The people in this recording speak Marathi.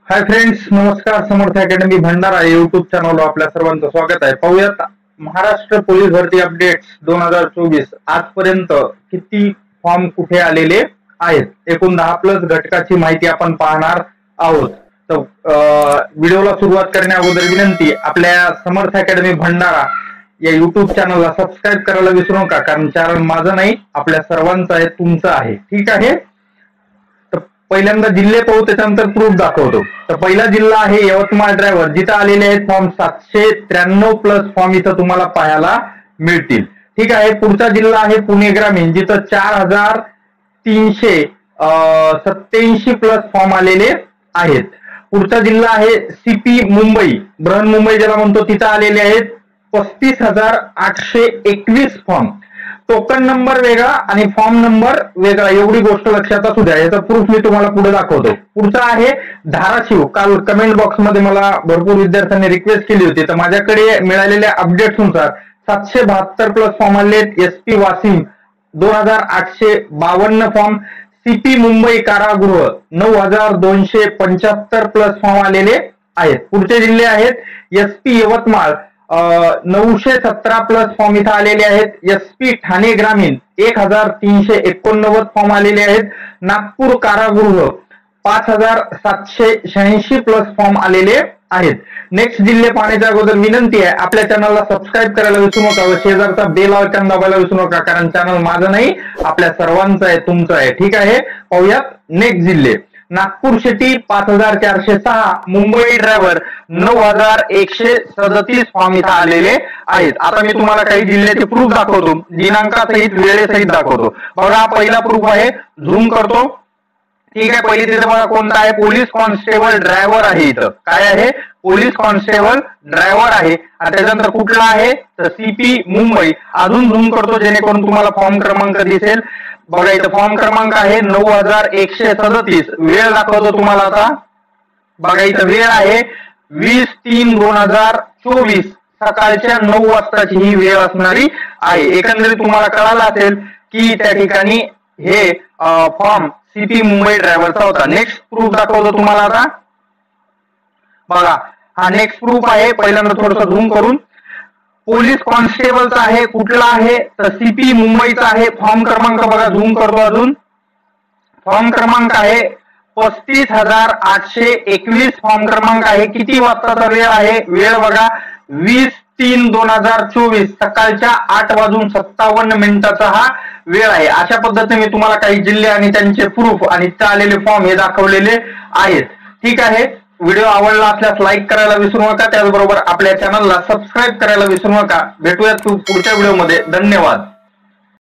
हाय फ्रेंड्स, नमस्कार. समर्थ अकॅडमी भंडारा युट्यूब चॅनलवर आपल्या सर्वांचं स्वागत आहे. पाहूयात महाराष्ट्र पोलीस भरती अपडेट्स 2024 आजपर्यंत किती फॉर्म कुठे आलेले आहेत. एकूण 10+ घटकाची माहिती आपण पाहणार आहोत. तर व्हिडिओला सुरुवात करण्या अगोदर विनंती, आपल्या समर्थ अकॅडमी भंडारा या युट्यूब चॅनलला सबस्क्राईब करायला विसरू नका, कारण चॅनल माझं नाही, आपल्या सर्वांचं आहे, तुमचं आहे. ठीक आहे. पहिल्यांदा जिल्हे पाहू, त्याच्यानंतर प्रूफ दाखवतो. तर पहिला जिल्हा आहे यवतमाळ ड्रायव्हर, जिथं आलेले आहेत फॉर्म 793+ फॉर्म इथं तुम्हाला पाहायला मिळतील. ठीक आहे. पुढचा जिल्हा आहे पुणे ग्रामीण, जिथं 4387+ फॉर्म आलेले आहेत. पुढचा जिल्हा आहे सीपी मुंबई, बृहन्मुंबई ज्याला म्हणतो, तिथं आलेले आहेत 35,821 फॉर्म. टोकन नंबर वेगळा आणि फॉर्म नंबर वेगळा, एवढी गोष्ट लक्षात असू द्या. याचा प्रूफ मी तुम्हाला पुढे दाखवतो. पुढचा आहे धाराशिव. काल कमेंट बॉक्स मध्ये मला भरपूर विद्यार्थ्यांनी रिक्वेस्ट केली होती, तर माझ्याकडे मिळालेल्या अपडेट्स नुसार 772+ फॉर्म आले. SP Washim 2852 form. CP Mumbai कारागृह 9275+ फॉर्म आलेले आहेत. पुढचे जिल्हे आहेत SP यवतमाळ 917+ फॉर्म इथं आलेले आहेत. SP ठाणे ग्रामीण 1389 फॉर्म आलेले आहेत. नागपूर कारागृह 5786+ फॉर्म आलेले आहेत. नेक्स्ट जिल्हे पाहण्याच्या अगोदर विनंती आहे, आपल्या चॅनलला सबस्क्राईब करायला विसरू नका व शेजारचा बेल आयकॉन दाबायला विसरू नका, कारण चॅनल माझं नाही, आपल्या सर्वांचं आहे, तुमचं आहे. ठीक आहे. पाहूयात नेक्स्ट जिल्हे. Nagpur city 5406, Mumbai driver 9137 form इथं आलेले आहेत. आता मी तुम्हाला काही जिल्ह्याचे प्रूफ दाखवतो, दिनांकासहित वेळेसहित दाखवतो. बघा, पहिला प्रूफ आहे, झूम करतो. ठीक आहे. पहिली तिथे बघा कोणता आहे, पोलीस कॉन्स्टेबल ड्रायव्हर आहे. इथं काय आहे, पोलीस कॉन्स्टेबल ड्रायव्हर आहे. आणि त्याच्यानंतर कुठला आहे, तर सीपी मुंबई. अजून झूम करतो जेणेकरून तुम्हाला फॉर्म क्रमांक दिसेल. बघा, इथं फॉर्म क्रमांक आहे 9137. वेळ दाखवतो तुम्हाला आता. बघा, इथं वेळ आहे 20/3/2024, सकाळच्या 9 वाजताची ही वेळ असणारी आहे. एकंदरीत तुम्हाला कळालं असेल की त्या ठिकाणी हे फॉर्म सीपी मुंबई ड्रायव्हरचा होता. नेक्स्ट प्रूफ दाखवतो तुम्हाला आता. बघा, हा नेक्स्ट प्रूफ आहे. पहिल्यांदा थोडस झूम करून, पोलीस कॉन्स्टेबलचा आहे. कुठला आहे, तर सीपी मुंबईचा आहे. फॉर्म क्रमांक बघा, झूम करतो अजून. फॉर्म क्रमांक आहे 35,821 फॉर्म क्रमांक आहे. किती वाजताचा वेळ आहे, वेळ बघा 20/3/2024, सकाळच्या 8:57 हा वेळ आहे. अशा पद्धतीने मी तुम्हाला काही जिल्हे आणि त्यांचे प्रूफ आणि तिथे आलेले फॉर्म हे दाखवलेले आहेत. ठीक आहे. व्हिडिओ आवडला असल्यास लाईक करायला विसरू नका, त्याचबरोबर आपल्या चॅनलला सबस्क्राईब करायला विसरू नका. भेटूयात पुढच्या व्हिडिओमध्ये. धन्यवाद.